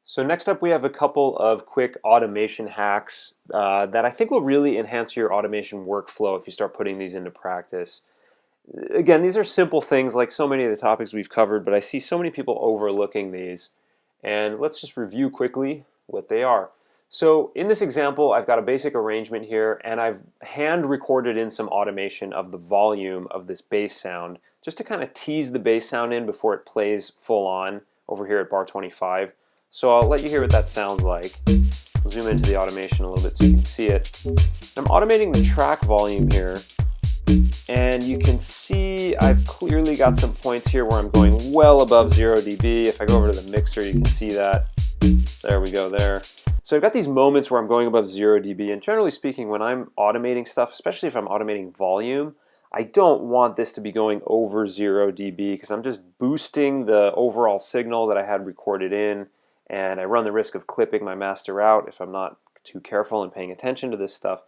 So next up we have a couple of quick automation hacks that I think will really enhance your automation workflow if you start putting these into practice. Again, these are simple things like so many of the topics we've covered, but I see so many people overlooking these. And let's just review quickly what they are. So in this example, I've got a basic arrangement here, and I've hand recorded in some automation of the volume of this bass sound, just to kind of tease the bass sound in before it plays full on over here at bar 25. So I'll let you hear what that sounds like. I'll zoom into the automation a little bit so you can see it. I'm automating the track volume here, and you can see I've clearly got some points here where I'm going well above 0 dB. If I go over to the mixer, you can see that. There we go there. So I've got these moments where I'm going above 0 dB, and generally speaking, when I'm automating stuff, especially if I'm automating volume, I don't want this to be going over 0 dB because I'm just boosting the overall signal that I had recorded in, and I run the risk of clipping my master out if I'm not too careful and paying attention to this stuff.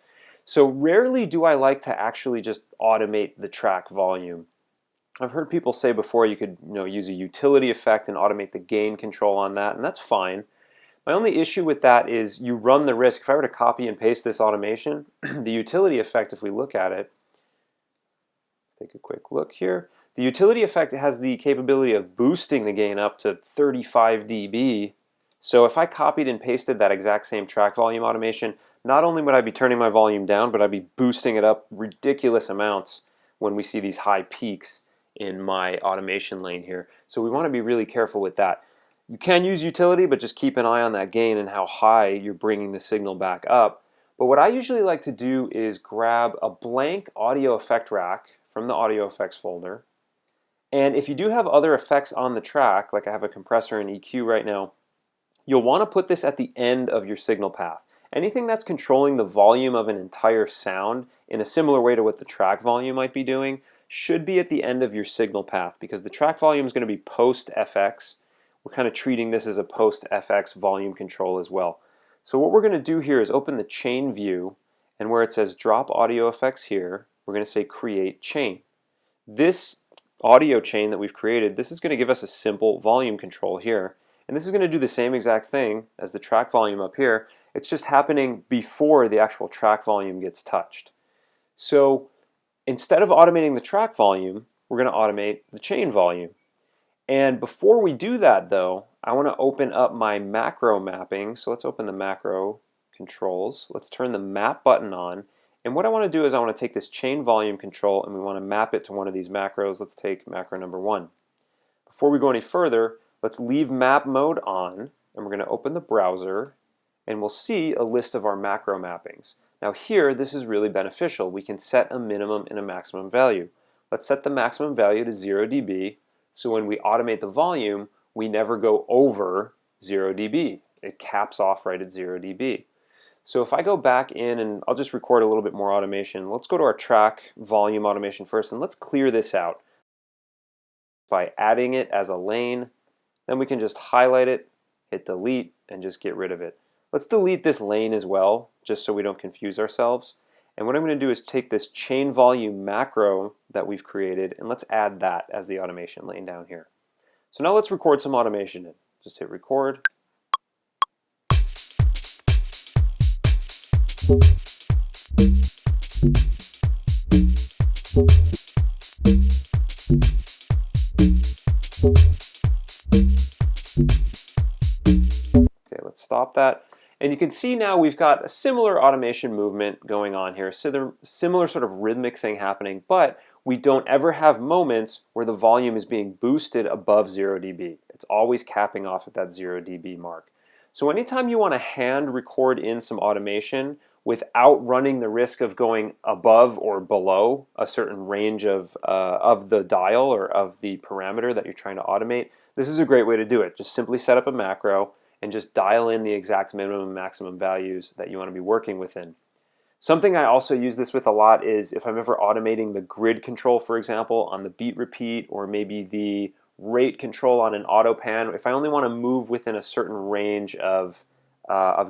So rarely do I like to actually just automate the track volume. I've heard people say before you could use a utility effect and automate the gain control on that, and that's fine. My only issue with that is you run the risk. If I were to copy and paste this automation, the utility effect, if we look at it, let's take a quick look here. The utility effect has the capability of boosting the gain up to 35 dB. So if I copied and pasted that exact same track volume automation, not only would I be turning my volume down, but I'd be boosting it up ridiculous amounts when we see these high peaks in my automation lane here. So we want to be really careful with that. You can use utility, but just keep an eye on that gain and how high you're bringing the signal back up. But what I usually like to do is grab a blank audio effect rack from the audio effects folder. And if you do have other effects on the track, like I have a compressor and EQ right now, you'll want to put this at the end of your signal path. Anything that's controlling the volume of an entire sound in a similar way to what the track volume might be doing should be at the end of your signal path, because the track volume is going to be post FX. We're kind of treating this as a post FX volume control as well. So what we're going to do here is open the chain view, and where it says drop audio effects here, we're going to say create chain. This audio chain that we've created, this is going to give us a simple volume control here. And this is going to do the same exact thing as the track volume up here. It's just happening before the actual track volume gets touched. So instead of automating the track volume, we're going to automate the chain volume. And before we do that though, I want to open up my macro mapping. So let's open the macro controls. Let's turn the map button on. And what I want to do is I want to take this chain volume control and we want to map it to one of these macros. Let's take macro number 1. Before we go any further, let's leave map mode on, and we're going to open the browser, and we'll see a list of our macro mappings. Now here, this is really beneficial. We can set a minimum and a maximum value. Let's set the maximum value to 0 dB, so when we automate the volume, we never go over 0 dB. It caps off right at 0 dB. So if I go back in, and I'll just record a little bit more automation, let's go to our track volume automation first, and let's clear this out by adding it as a lane. Then we can just highlight it, hit delete, and just get rid of it. Let's delete this lane as well, just so we don't confuse ourselves. And what I'm going to do is take this chain volume macro that we've created, and let's add that as the automation lane down here. So now let's record some automation in. Just hit record. Okay, let's stop that. And you can see now we've got a similar automation movement going on here, so similar sort of rhythmic thing happening, but we don't ever have moments where the volume is being boosted above 0 dB. It's always capping off at that 0 dB mark. So anytime you want to hand record in some automation without running the risk of going above or below a certain range of the dial or of the parameter that you're trying to automate, this is a great way to do it. Just simply set up a macro and just dial in the exact minimum and maximum values that you want to be working within. Something I also use this with a lot is if I'm ever automating the grid control, for example, on the beat repeat, or maybe the rate control on an auto pan. If I only want to move within a certain range of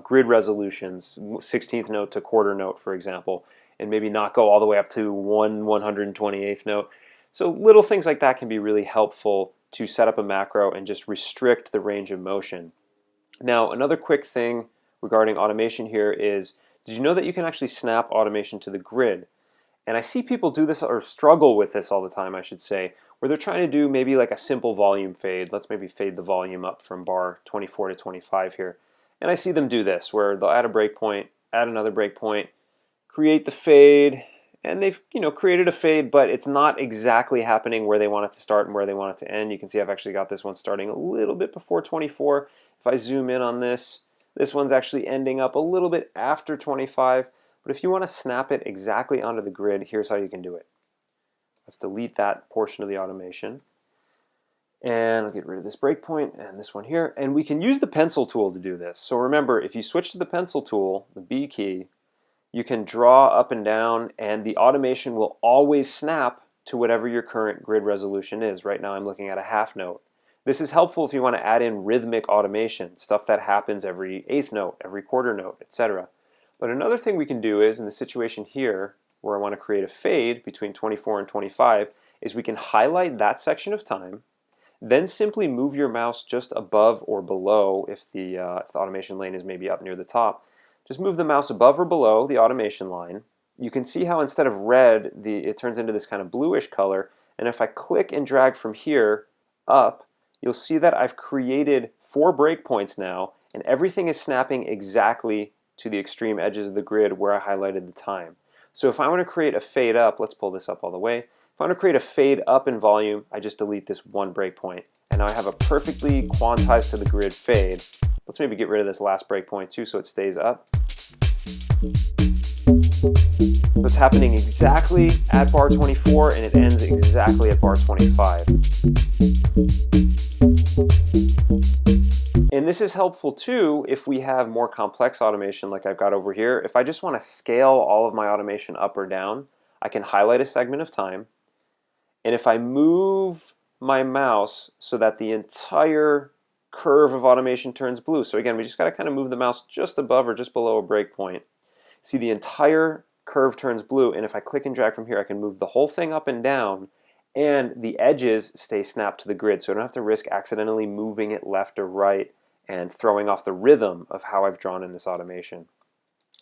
grid resolutions, 16th note to quarter note, for example, and maybe not go all the way up to 1/128th note. So little things like that can be really helpful to set up a macro and just restrict the range of motion. Now, another quick thing regarding automation here is, did you know that you can actually snap automation to the grid? And I see people do this, or struggle with this all the time, I should say, where they're trying to do maybe like a simple volume fade. Let's maybe fade the volume up from bar 24 to 25 here. And I see them do this, where they'll add a breakpoint, add another breakpoint, create the fade, and they've created a fade, but it's not exactly happening where they want it to start and where they want it to end. You can see I've actually got this one starting a little bit before 24. If I zoom in on this, this one's actually ending up a little bit after 25. But if you want to snap it exactly onto the grid, here's how you can do it. Let's delete that portion of the automation. And I'll get rid of this breakpoint and this one here. And we can use the pencil tool to do this. So remember, if you switch to the pencil tool, the B key, you can draw up and down, and the automation will always snap to whatever your current grid resolution is. Right now I'm looking at a half note. This is helpful if you want to add in rhythmic automation, stuff that happens every eighth note, every quarter note, etc. But another thing we can do is, in the situation here, where I want to create a fade between 24 and 25, is we can highlight that section of time, then simply move your mouse just above or below, if the automation lane is maybe up near the top. Just move the mouse above or below the automation line. You can see how instead of red, it turns into this kind of bluish color. And if I click and drag from here up, you'll see that I've created 4 breakpoints now, and everything is snapping exactly to the extreme edges of the grid where I highlighted the time. So if I want to create a fade up, let's pull this up all the way. If I want to create a fade up in volume, I just delete this one breakpoint. And now I have a perfectly quantized to the grid fade. Let's maybe get rid of this last breakpoint too so it stays up. So it's happening exactly at bar 24 and it ends exactly at bar 25. And this is helpful too if we have more complex automation like I've got over here. If I just want to scale all of my automation up or down, I can highlight a segment of time. And if I move my mouse so that the entire curve of automation turns blue. So again, we just got to kind of move the mouse just above or just below a breakpoint. See, the entire curve turns blue, and if I click and drag from here, I can move the whole thing up and down, and the edges stay snapped to the grid, so I don't have to risk accidentally moving it left or right and throwing off the rhythm of how I've drawn in this automation.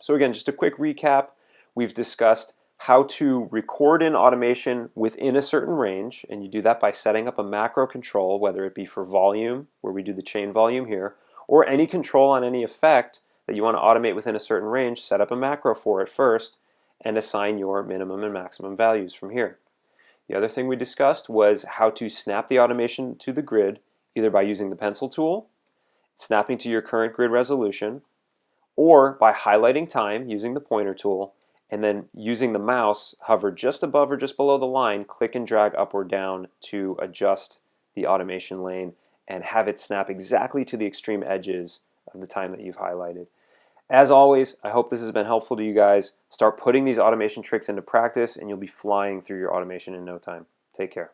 So again, just a quick recap. We've discussed how to record in automation within a certain range, and you do that by setting up a macro control, whether it be for volume, where we do the chain volume here, or any control on any effect that you want to automate within a certain range. Set up a macro for it first and assign your minimum and maximum values from here. The other thing we discussed was how to snap the automation to the grid, either by using the pencil tool, snapping to your current grid resolution, or by highlighting time using the pointer tool, and then using the mouse, hover just above or just below the line, click and drag up or down to adjust the automation lane and have it snap exactly to the extreme edges of the time that you've highlighted. As always, I hope this has been helpful to you guys. Start putting these automation tricks into practice and you'll be flying through your automation in no time. Take care.